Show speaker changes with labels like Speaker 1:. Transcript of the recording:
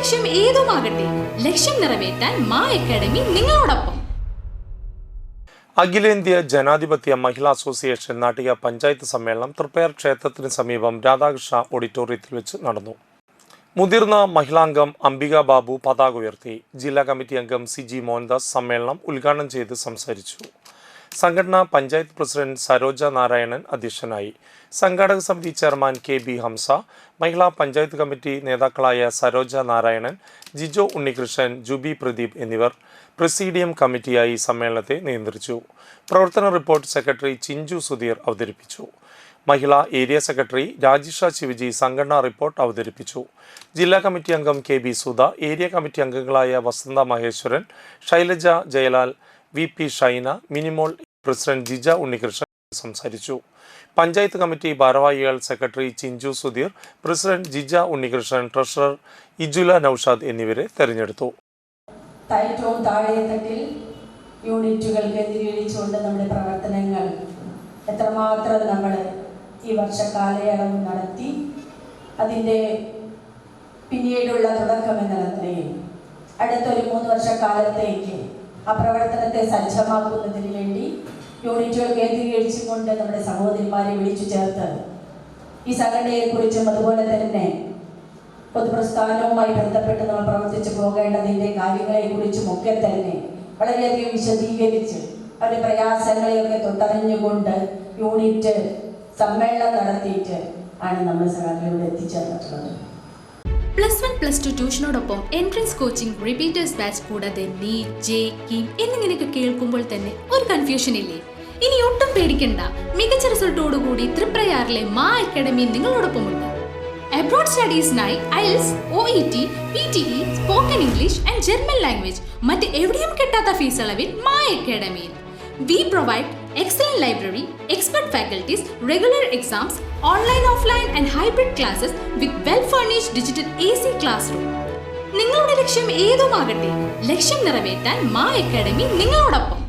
Speaker 1: ലക്ഷ്യം ഏതുമാകട്ടെ, ലക്ഷ്യം നിറവേറ്റാൻ മാ അക്കാഡമി നിങ്ങളോടൊപ്പം.
Speaker 2: അഖിലേന്ത്യാ ജനാധിപത്യ മഹിളാ അസോസിയേഷൻ നാട്ടിക പഞ്ചായത്ത് സമ്മേളനം തൃപ്പയാർ ക്ഷേത്രത്തിന് സമീപം രാധാകൃഷ്ണ ഓഡിറ്റോറിയത്തിൽ വെച്ച് നടന്നു. മുതിർന്ന മഹിളാംഗം അംബിക ബാബു പതാക ഉയർത്തി. ജില്ലാ കമ്മിറ്റി അംഗം CG മോഹൻദാസ് സമ്മേളനം ഉദ്ഘാടനം ചെയ്ത് സംസാരിച്ചു. സംഘടനാ പഞ്ചായത്ത് പ്രസിഡന്റ് സരോജ നാരായണൻ അധ്യക്ഷനായി. സംഘാടക സമിതി ചെയർമാൻ KB ഹംസ, മഹിളാ പഞ്ചായത്ത് കമ്മിറ്റി നേതാക്കളായ സരോജ നാരായണൻ, ജിജോ ഉണ്ണികൃഷ്ണൻ, ജുബി പ്രദീപ് എന്നിവർ പ്രസീഡിയം കമ്മിറ്റിയായി സമ്മേളനത്തെ നിയന്ത്രിച്ചു. പ്രവർത്തന റിപ്പോർട്ട് സെക്രട്ടറി ചിഞ്ചു സുധീർ അവതരിപ്പിച്ചു. മഹിളാ ഏരിയ സെക്രട്ടറി രാജിഷ ശിവജി സംഘടനാ റിപ്പോർട്ട് അവതരിപ്പിച്ചു. ജില്ലാ കമ്മിറ്റി അംഗം KB സുധ, ഏരിയ കമ്മിറ്റി അംഗങ്ങളായ വസന്ത മഹേശ്വരൻ, ശൈലജ ജയലാൽ, VP ഷൈന, മിനിമോൾ പ്രസിഡന്റ് ജിജ ഉണ്ണികൃഷ്ണൻ സംസാരിച്ചു. പഞ്ചായത്ത് കമ്മിറ്റി ഭാരവാഹികൾ secretary Chinchu Sudheer, president Jija Unnikrishnan, treasurer Ijula Noushad എന്നിവരെ തെരഞ്ഞെടുത്തു.
Speaker 3: യൂണിറ്റുകൾ കേന്ദ്രീകരിച്ചുകൊണ്ട് നമ്മുടെ പ്രവർത്തനങ്ങൾ എത്രമാത്രം നമ്മൾ ഈ വർഷക്കാലയളവ് നടത്തി, അതിൻ്റെ പിന്നീടുള്ള തുടക്കമെന്ന നിലയിൽ അടുത്തൊരു 3 വർഷക്കാലത്തേക്ക് ആ പ്രവർത്തനത്തെ സജ്ജമാക്കുന്നതിന് വേണ്ടി യൂണിറ്റുകൾ കേന്ദ്രീകരിച്ചുകൊണ്ട് നമ്മുടെ സഹോദരിമാരെ വിളിച്ചു ചേർത്ത് ഈ സംഘടനയെക്കുറിച്ചും അതുപോലെ തന്നെ പൊതുപ്രസ്ഥാനവുമായി ബന്ധപ്പെട്ട് നമ്മൾ പ്രവർത്തിച്ചു പോകേണ്ടതിൻ്റെ കാര്യങ്ങളെക്കുറിച്ചും ഒക്കെ തന്നെ വളരെയധികം വിശദീകരിച്ച് അവരുടെ പ്രയാസങ്ങളെയൊക്കെ തൊട്ടറിഞ്ഞുകൊണ്ട് യൂണിറ്റ് സമ്മേളനം നടത്തിയിട്ട് ആണ് നമ്മൾ സഭകളിലൂടെ എത്തിച്ചേർന്നിട്ടുള്ളത്.
Speaker 1: +1 +2 ട്യൂഷനോടൊപ്പം എൻട്രൻസ് കോച്ചിങ്, റിപ്പീറ്റേഴ്സ് ബാച്ച് കൂടാതെ നീറ്റ്, JEE എന്നിങ്ങനെയൊക്കെ കേൾക്കുമ്പോൾ തന്നെ ഒരു കൺഫ്യൂഷൻ ഇല്ലേ? ഇനി ഒട്ടും പേടിക്കണ്ട. മികച്ച റിസൾട്ടോടുകൂടി തൃപ്രയാറിലെ മാ അക്കാഡമി നിങ്ങളോടൊപ്പമുണ്ട്. അബ്രോഡ് സ്റ്റഡീസിനായി IELTS, OET, PTE, spoken English and German language മറ്റ് എവിടെയും കിട്ടാത്ത ഫീസ് അളവിൽ മാ അക്കാഡമിയിൽ. We provide excellent library, expert faculties, regular exams, online, offline and hybrid classes with well-furnished digital AC classroom. നിങ്ങളുടെ ലക്ഷ്യം ഏതുമാകട്ടെ, ലക്ഷ്യം നിറവേറ്റാൻ മാ അക്കാഡമി നിങ്ങളോടൊപ്പം.